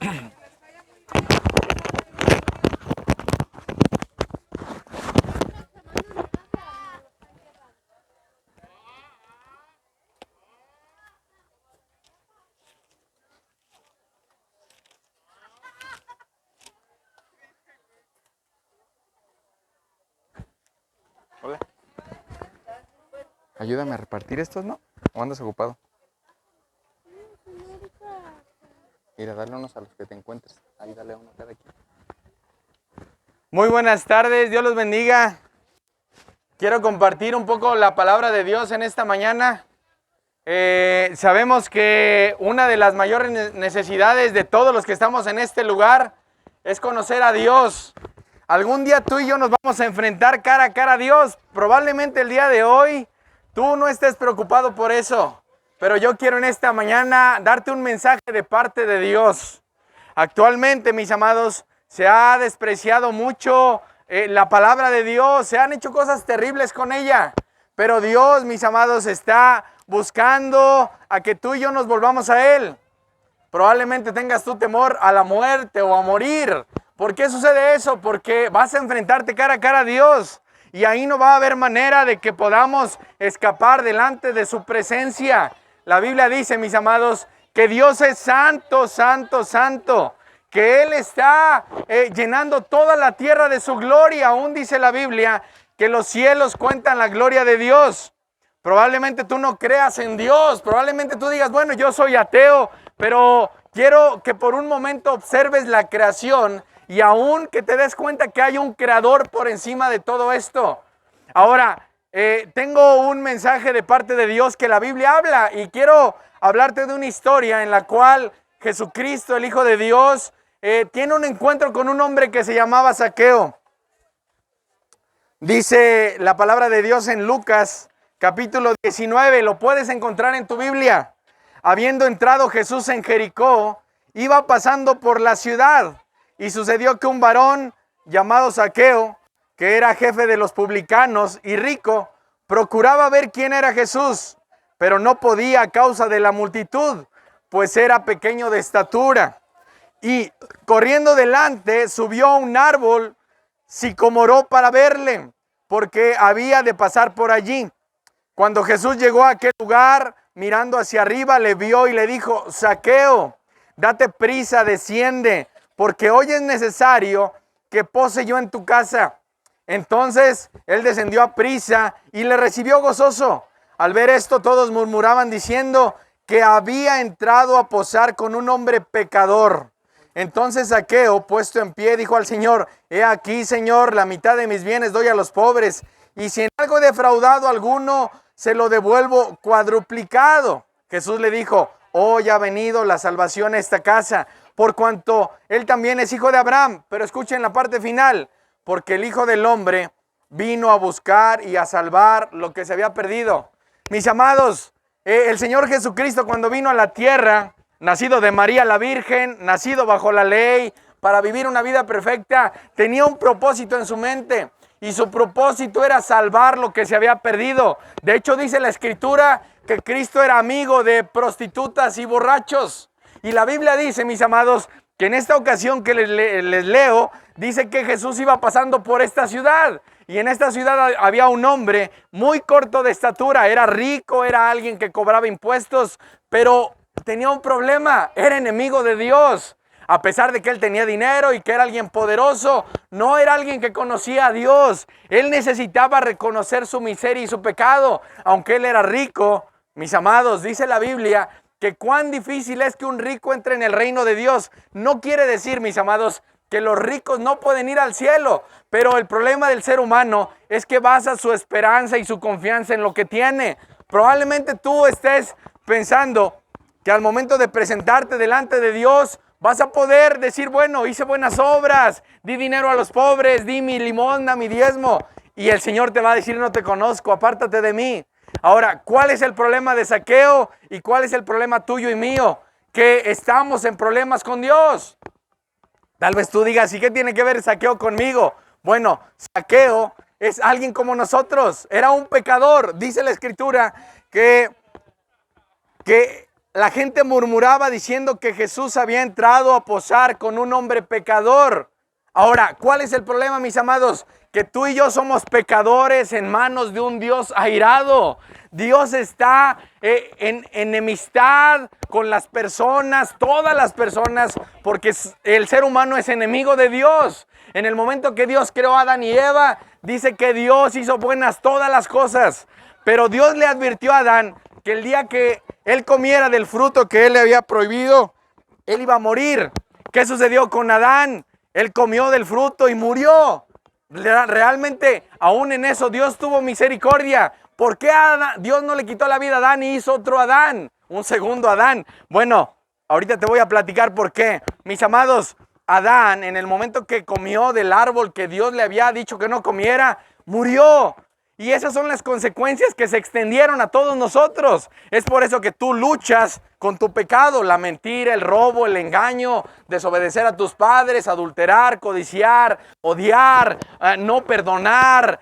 Hola. Ayúdame a repartir estos, ¿no? ¿O andas ocupado? Ir a darle unos a los que te encuentres. Ahí dale uno a cada quien. Muy buenas tardes, Dios los bendiga. Quiero compartir un poco la palabra de Dios en esta mañana. Sabemos que una de las mayores necesidades de todos los que estamos en este lugar es conocer a Dios. Algún día tú y yo nos vamos a enfrentar cara a cara a Dios. Probablemente el día de hoy tú no estés preocupado por eso. Pero yo quiero en esta mañana darte un mensaje de parte de Dios. Actualmente, mis amados, se ha despreciado mucho la palabra de Dios. Se han hecho cosas terribles con ella. Pero Dios, mis amados, está buscando a que tú y yo nos volvamos a Él. Probablemente tengas tu temor a la muerte o a morir. ¿Por qué sucede eso? Porque vas a enfrentarte cara a cara a Dios. Y ahí no va a haber manera de que podamos escapar delante de su presencia. La Biblia dice, mis amados, que Dios es santo, santo, santo. Que Él está llenando toda la tierra de su gloria. Aún dice la Biblia que los cielos cuentan la gloria de Dios. Probablemente tú no creas en Dios. Probablemente tú digas, bueno, yo soy ateo. Pero quiero que por un momento observes la creación y aún que te des cuenta que hay un creador por encima de todo esto. Ahora, tengo un mensaje de parte de Dios que la Biblia habla y quiero hablarte de una historia en la cual Jesucristo, el Hijo de Dios, tiene un encuentro con un hombre que se llamaba Zaqueo. Dice la palabra de Dios en Lucas capítulo 19, lo puedes encontrar en tu Biblia. Habiendo entrado Jesús en Jericó, iba pasando por la ciudad y sucedió que un varón llamado Zaqueo, que era jefe de los publicanos y rico, procuraba ver quién era Jesús, pero no podía a causa de la multitud, pues era pequeño de estatura. Y corriendo delante subió a un árbol sicomoró para verle, porque había de pasar por allí. Cuando Jesús llegó a aquel lugar, mirando hacia arriba, le vio y le dijo: Zaqueo, date prisa, desciende, porque hoy es necesario que pose yo en tu casa. Entonces él descendió a prisa y le recibió gozoso. Al ver esto, todos murmuraban diciendo que había entrado a posar con un hombre pecador. Entonces Zaqueo, puesto en pie, dijo al Señor: He aquí, Señor, la mitad de mis bienes doy a los pobres, y si en algo he defraudado a alguno, se lo devuelvo cuadruplicado. Jesús le dijo: Hoy ha venido la salvación a esta casa, por cuanto él también es hijo de Abraham. Pero escuchen la parte final: porque el Hijo del Hombre vino a buscar y a salvar lo que se había perdido. Mis amados, el Señor Jesucristo, cuando vino a la tierra, nacido de María la Virgen, nacido bajo la ley, para vivir una vida perfecta, tenía un propósito en su mente. Y su propósito era salvar lo que se había perdido. De hecho, dice la Escritura que Cristo era amigo de prostitutas y borrachos. Y la Biblia dice, mis amados, que en esta ocasión que les leo, dice que Jesús iba pasando por esta ciudad. Y en esta ciudad había un hombre muy corto de estatura. Era rico, era alguien que cobraba impuestos, pero tenía un problema, era enemigo de Dios. A pesar de que él tenía dinero y que era alguien poderoso, no era alguien que conocía a Dios. Él necesitaba reconocer su miseria y su pecado. Aunque él era rico, mis amados, dice la Biblia que cuán difícil es que un rico entre en el reino de Dios. No quiere decir, mis amados, que los ricos no pueden ir al cielo. Pero el problema del ser humano es que basa su esperanza y su confianza en lo que tiene. Probablemente tú estés pensando que al momento de presentarte delante de Dios, vas a poder decir, bueno, hice buenas obras, di dinero a los pobres, di mi limosna, mi diezmo. Y el Señor te va a decir: no te conozco, apártate de mí. Ahora, ¿cuál es el problema de Zaqueo y cuál es el problema tuyo y mío? Que estamos en problemas con Dios. Tal vez tú digas: ¿y qué tiene que ver Zaqueo conmigo? Bueno, Zaqueo es alguien como nosotros, era un pecador. Dice la Escritura que la gente murmuraba diciendo que Jesús había entrado a posar con un hombre pecador. Ahora, ¿cuál es el problema, mis amados? Que tú y yo somos pecadores en manos de un Dios airado. Dios está en enemistad con las personas, todas las personas, porque el ser humano es enemigo de Dios. En el momento que Dios creó a Adán y Eva, dice que Dios hizo buenas todas las cosas. Pero Dios le advirtió a Adán que el día que él comiera del fruto que él le había prohibido, él iba a morir. ¿Qué sucedió con Adán? Él comió del fruto y murió. Realmente, aún en eso, Dios tuvo misericordia. ¿Por qué Dios no le quitó la vida a Adán y hizo otro Adán? Un segundo Adán. Bueno, ahorita te voy a platicar por qué. Mis amados, Adán, en el momento que comió del árbol que Dios le había dicho que no comiera, murió. Y esas son las consecuencias que se extendieron a todos nosotros. Es por eso que tú luchas con tu pecado, la mentira, el robo, el engaño, desobedecer a tus padres, adulterar, codiciar, odiar, no perdonar,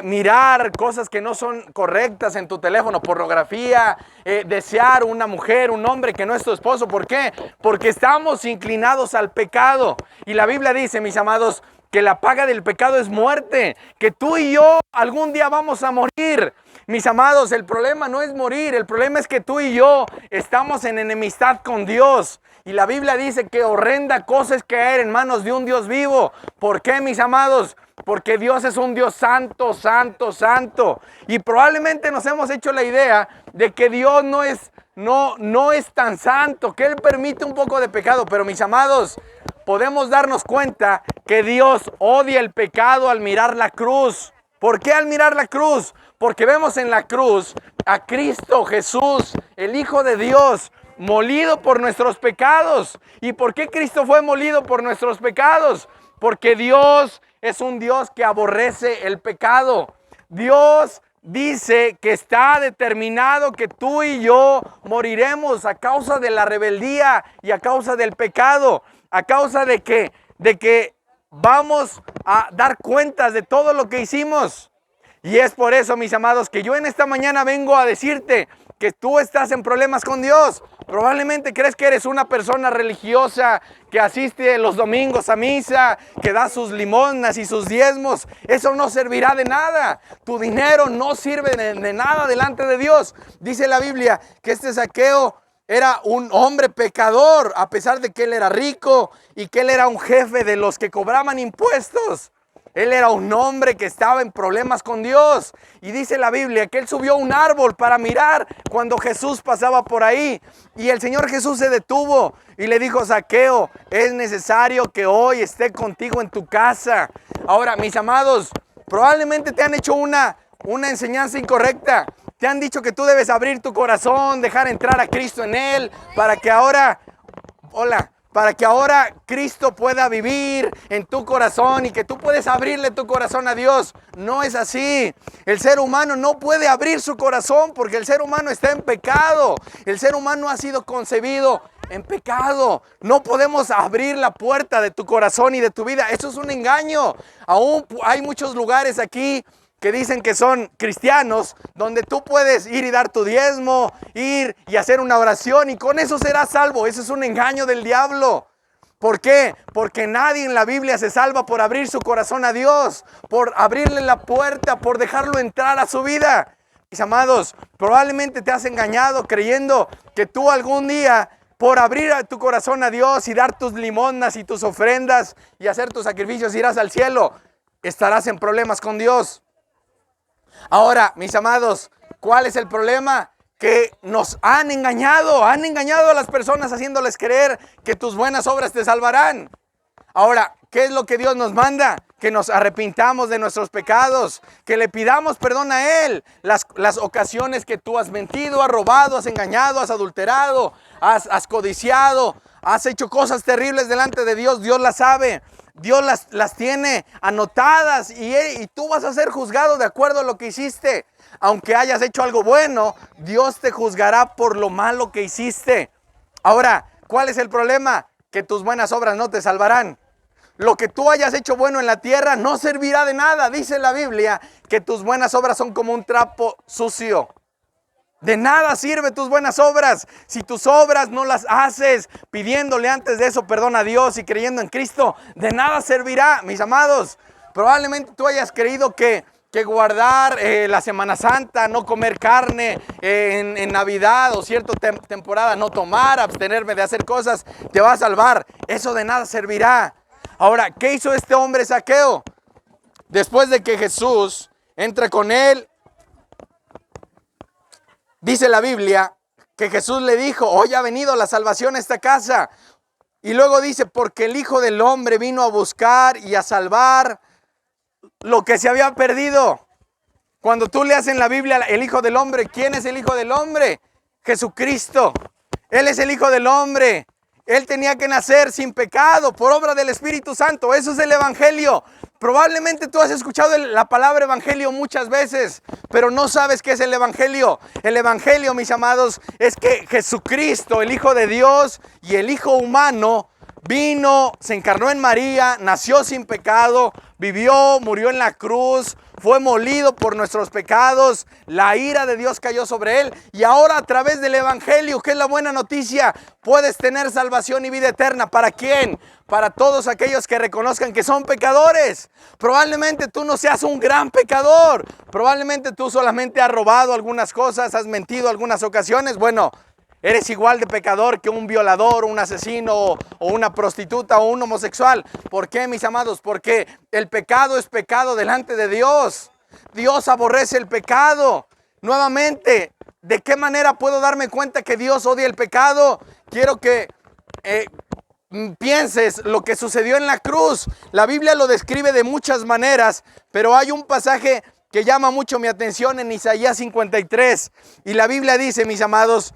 mirar cosas que no son correctas en tu teléfono, pornografía, desear una mujer, un hombre que no es tu esposo. ¿Por qué? Porque estamos inclinados al pecado. Y la Biblia dice, mis amados, que la paga del pecado es muerte, que tú y yo algún día vamos a morir. Mis amados, el problema no es morir, el problema es que tú y yo estamos en enemistad con Dios. Y la Biblia dice que horrenda cosa es caer en manos de un Dios vivo. ¿Por qué, mis amados? Porque Dios es un Dios santo, santo, santo. Y probablemente nos hemos hecho la idea de que Dios no es tan santo, que Él permite un poco de pecado. Pero, mis amados, podemos darnos cuenta que Dios odia el pecado al mirar la cruz. ¿Por qué al mirar la cruz? Porque vemos en la cruz a Cristo Jesús, el Hijo de Dios, molido por nuestros pecados. ¿Y por qué Cristo fue molido por nuestros pecados? Porque Dios es un Dios que aborrece el pecado. Dios dice que está determinado que tú y yo moriremos a causa de la rebeldía y a causa del pecado, a causa de que vamos a dar cuentas de todo lo que hicimos. Y es por eso, mis amados, que yo en esta mañana vengo a decirte que tú estás en problemas con Dios. Probablemente crees que eres una persona religiosa, que asiste los domingos a misa, que da sus limosnas y sus diezmos. Eso no servirá de nada. Tu dinero no sirve de nada delante de Dios. Dice la Biblia que este Zaqueo era un hombre pecador, a pesar de que él era rico y que él era un jefe de los que cobraban impuestos. Él era un hombre que estaba en problemas con Dios. Y dice la Biblia que él subió a un árbol para mirar cuando Jesús pasaba por ahí. Y el Señor Jesús se detuvo y le dijo: Zaqueo, es necesario que hoy esté contigo en tu casa. Ahora, mis amados, probablemente te han hecho una enseñanza incorrecta. Te han dicho que tú debes abrir tu corazón, dejar entrar a Cristo en él, para que ahora Cristo pueda vivir en tu corazón y que tú puedes abrirle tu corazón a Dios. No es así. El ser humano no puede abrir su corazón porque el ser humano está en pecado. El ser humano ha sido concebido en pecado. No podemos abrir la puerta de tu corazón y de tu vida. Eso es un engaño. Aún hay muchos lugares aquí que dicen que son cristianos, donde tú puedes ir y dar tu diezmo, ir y hacer una oración y con eso serás salvo. Eso es un engaño del diablo. ¿Por qué? Porque nadie en la Biblia se salva por abrir su corazón a Dios, por abrirle la puerta, por dejarlo entrar a su vida. Mis amados, probablemente te has engañado creyendo que tú algún día, por abrir tu corazón a Dios y dar tus limosnas y tus ofrendas y hacer tus sacrificios, irás al cielo. Estarás en problemas con Dios. Ahora, mis amados, ¿cuál es el problema? Que nos han engañado a las personas haciéndoles creer que tus buenas obras te salvarán. Ahora, ¿qué es lo que Dios nos manda? Que nos arrepintamos de nuestros pecados, que le pidamos perdón a Él. Las ocasiones que tú has mentido, has robado, has engañado, has adulterado, has codiciado, has hecho cosas terribles delante de Dios, Dios las sabe. Dios las tiene anotadas y tú vas a ser juzgado de acuerdo a lo que hiciste. Aunque hayas hecho algo bueno, Dios te juzgará por lo malo que hiciste. Ahora, ¿cuál es el problema? Que tus buenas obras no te salvarán. Lo que tú hayas hecho bueno en la tierra no servirá de nada. Dice la Biblia que tus buenas obras son como un trapo sucio. De nada sirve tus buenas obras. Si tus obras no las haces pidiéndole antes de eso perdón a Dios y creyendo en Cristo, de nada servirá, mis amados. Probablemente tú hayas creído que guardar la Semana Santa, no comer carne en Navidad o cierta temporada, no tomar, abstenerme de hacer cosas, te va a salvar. Eso de nada servirá. Ahora, ¿qué hizo este hombre Zaqueo? Después de que Jesús entra con él, dice la Biblia que Jesús le dijo, hoy ha venido la salvación a esta casa. Y luego dice, porque el Hijo del Hombre vino a buscar y a salvar lo que se había perdido. Cuando tú leas en la Biblia el Hijo del Hombre, ¿quién es el Hijo del Hombre? Jesucristo. Él es el Hijo del Hombre. Él tenía que nacer sin pecado por obra del Espíritu Santo. Eso es el Evangelio. Probablemente tú has escuchado la palabra Evangelio muchas veces, pero no sabes qué es el Evangelio. El Evangelio, mis amados, es que Jesucristo, el Hijo de Dios y el Hijo humano, vino, se encarnó en María, nació sin pecado, vivió, murió en la cruz, fue molido por nuestros pecados, la ira de Dios cayó sobre él y ahora a través del Evangelio, que es la buena noticia, puedes tener salvación y vida eterna. ¿Para quién? Para todos aquellos que reconozcan que son pecadores. Probablemente tú no seas un gran pecador, probablemente tú solamente has robado algunas cosas, has mentido algunas ocasiones. Bueno, eres igual de pecador que un violador, un asesino o una prostituta o un homosexual. ¿Por qué, mis amados? Porque el pecado es pecado delante de Dios. Dios aborrece el pecado. Nuevamente, ¿de qué manera puedo darme cuenta que Dios odia el pecado? Quiero que pienses lo que sucedió en la cruz. La Biblia lo describe de muchas maneras, pero hay un pasaje que llama mucho mi atención en Isaías 53. Y la Biblia dice, mis amados,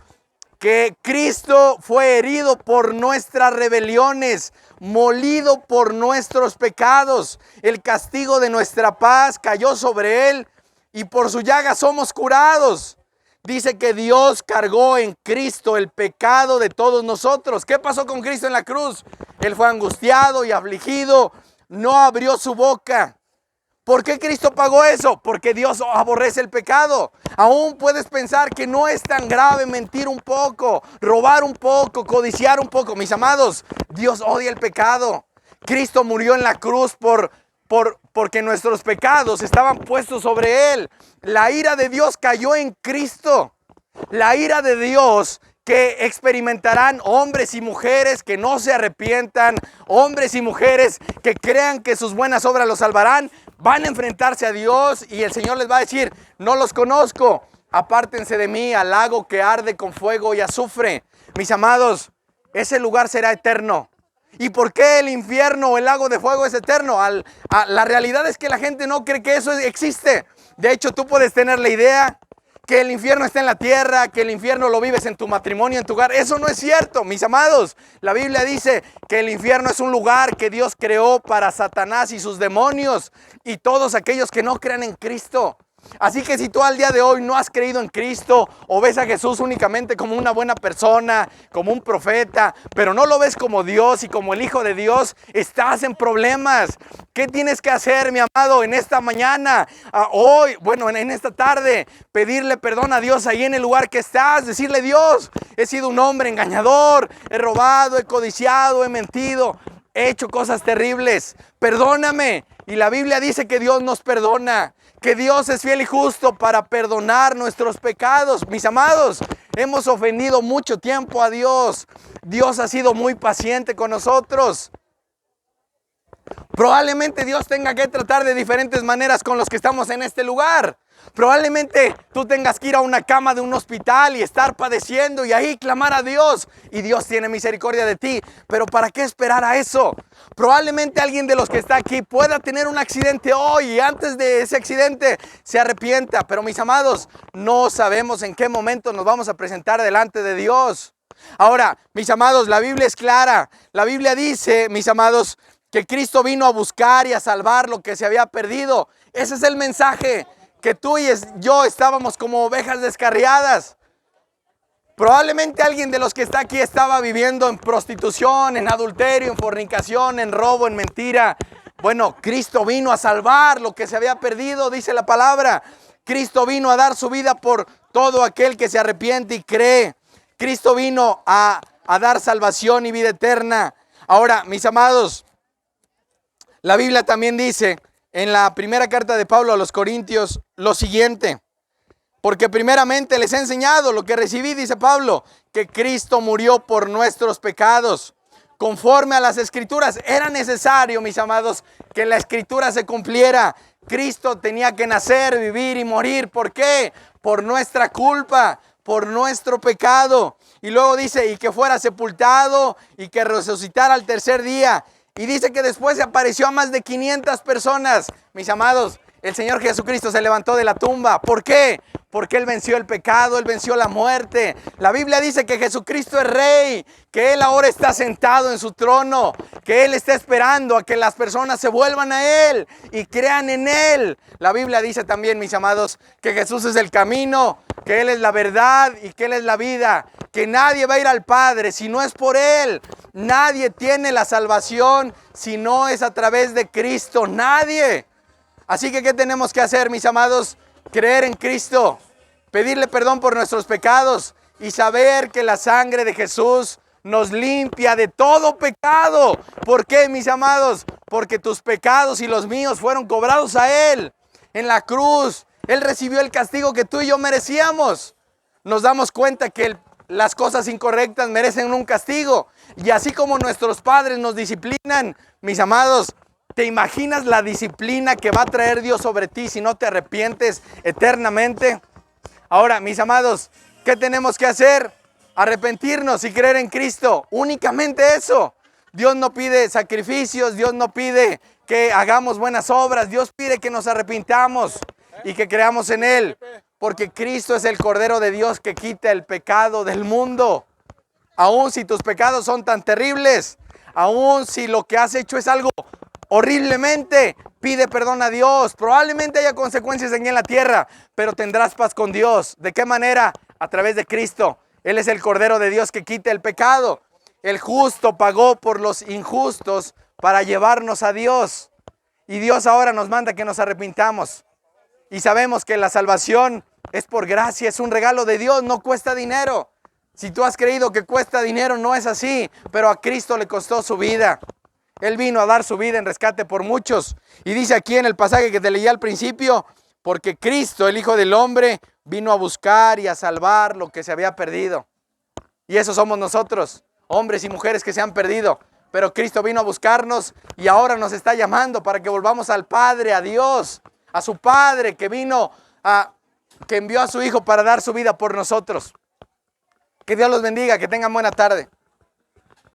que Cristo fue herido por nuestras rebeliones, molido por nuestros pecados. El castigo de nuestra paz cayó sobre él y por su llaga somos curados. Dice que Dios cargó en Cristo el pecado de todos nosotros. ¿Qué pasó con Cristo en la cruz? Él fue angustiado y afligido, no abrió su boca. ¿Por qué Cristo pagó eso? Porque Dios aborrece el pecado. Aún puedes pensar que no es tan grave mentir un poco, robar un poco, codiciar un poco. Mis amados, Dios odia el pecado. Cristo murió en la cruz porque nuestros pecados estaban puestos sobre Él. La ira de Dios cayó en Cristo. La ira de Dios que experimentarán hombres y mujeres que no se arrepientan, hombres y mujeres que crean que sus buenas obras los salvarán, van a enfrentarse a Dios y el Señor les va a decir, no los conozco, apártense de mí al lago que arde con fuego y azufre. Mis amados, ese lugar será eterno. ¿Y por qué el infierno o el lago de fuego es eterno? La realidad es que la gente no cree que eso existe. De hecho, tú puedes tener la idea que el infierno está en la tierra, que el infierno lo vives en tu matrimonio, en tu hogar. Eso no es cierto, mis amados. La Biblia dice que el infierno es un lugar que Dios creó para Satanás y sus demonios y todos aquellos que no crean en Cristo. Así que si tú al día de hoy no has creído en Cristo o ves a Jesús únicamente como una buena persona, como un profeta, pero no lo ves como Dios y como el Hijo de Dios, estás en problemas. ¿Qué tienes que hacer, mi amado, en esta mañana, hoy, bueno, en esta tarde? Pedirle perdón a Dios ahí en el lugar que estás, decirle: Dios, he sido un hombre engañador, he robado, he codiciado, he mentido, he hecho cosas terribles, perdóname. Y la Biblia dice que Dios nos perdona, que Dios es fiel y justo para perdonar nuestros pecados. Mis amados, hemos ofendido mucho tiempo a Dios. Dios ha sido muy paciente con nosotros. Probablemente Dios tenga que tratar de diferentes maneras con los que estamos en este lugar. Probablemente tú tengas que ir a una cama de un hospital y estar padeciendo y ahí clamar a Dios. Y Dios tiene misericordia de ti. Pero ¿para qué esperar a eso? Probablemente alguien de los que está aquí pueda tener un accidente hoy y antes de ese accidente se arrepienta. Pero mis amados, no sabemos en qué momento nos vamos a presentar delante de Dios. Ahora, mis amados, la Biblia es clara. La Biblia dice, mis amados, que Cristo vino a buscar y a salvar lo que se había perdido. Ese es el mensaje, que tú y yo estábamos como ovejas descarriadas. Probablemente alguien de los que está aquí estaba viviendo en prostitución, en adulterio, en fornicación, en robo, en mentira. Bueno, Cristo vino a salvar lo que se había perdido, dice la palabra. Cristo vino a dar su vida por todo aquel que se arrepiente y cree. Cristo vino a dar salvación y vida eterna. Ahora, mis amados, la Biblia también dice en la primera carta de Pablo a los Corintios lo siguiente: porque primeramente les he enseñado lo que recibí, dice Pablo, que Cristo murió por nuestros pecados, conforme a las Escrituras. Era necesario, mis amados, que la Escritura se cumpliera. Cristo tenía que nacer, vivir y morir. ¿Por qué? Por nuestra culpa, por nuestro pecado. Y luego dice, y que fuera sepultado y que resucitara al tercer día. Y dice que después se apareció a más de 500 personas. Mis amados, el Señor Jesucristo se levantó de la tumba. ¿Por qué? Porque Él venció el pecado, Él venció la muerte. La Biblia dice que Jesucristo es Rey, que Él ahora está sentado en su trono, que Él está esperando a que las personas se vuelvan a Él y crean en Él. La Biblia dice también, mis amados, que Jesús es el camino, que Él es la verdad y que Él es la vida, que nadie va a ir al Padre si no es por Él. Nadie tiene la salvación si no es a través de Cristo, nadie. Así que, ¿qué tenemos que hacer, mis amados? Creer en Cristo, pedirle perdón por nuestros pecados y saber que la sangre de Jesús nos limpia de todo pecado. ¿Por qué, mis amados? Porque tus pecados y los míos fueron cobrados a Él en la cruz. Él recibió el castigo que tú y yo merecíamos. Nos damos cuenta que las cosas incorrectas merecen un castigo. Y así como nuestros padres nos disciplinan, mis amados, ¿te imaginas la disciplina que va a traer Dios sobre ti si no te arrepientes eternamente? Ahora, mis amados, ¿qué tenemos que hacer? Arrepentirnos y creer en Cristo. Únicamente eso. Dios no pide sacrificios, Dios no pide que hagamos buenas obras. Dios pide que nos arrepintamos y que creamos en Él. Porque Cristo es el Cordero de Dios que quita el pecado del mundo. Aun si tus pecados son tan terribles, aun si lo que has hecho es algo horriblemente, pide perdón a Dios. Probablemente haya consecuencias en la tierra, pero tendrás paz con Dios. ¿De qué manera? A través de Cristo. Él es el Cordero de Dios que quita el pecado. El justo pagó por los injustos para llevarnos a Dios. Y Dios ahora nos manda que nos arrepintamos. Y sabemos que la salvación es por gracia, es un regalo de Dios, no cuesta dinero. Si tú has creído que cuesta dinero, no es así, pero a Cristo le costó su vida. Él vino a dar su vida en rescate por muchos. Y dice aquí en el pasaje que te leí al principio, porque Cristo, el Hijo del Hombre, vino a buscar y a salvar lo que se había perdido. Y eso somos nosotros, hombres y mujeres que se han perdido. Pero Cristo vino a buscarnos y ahora nos está llamando para que volvamos al Padre, a Dios, a su Padre que que envió a su Hijo para dar su vida por nosotros. Que Dios los bendiga, que tengan buena tarde.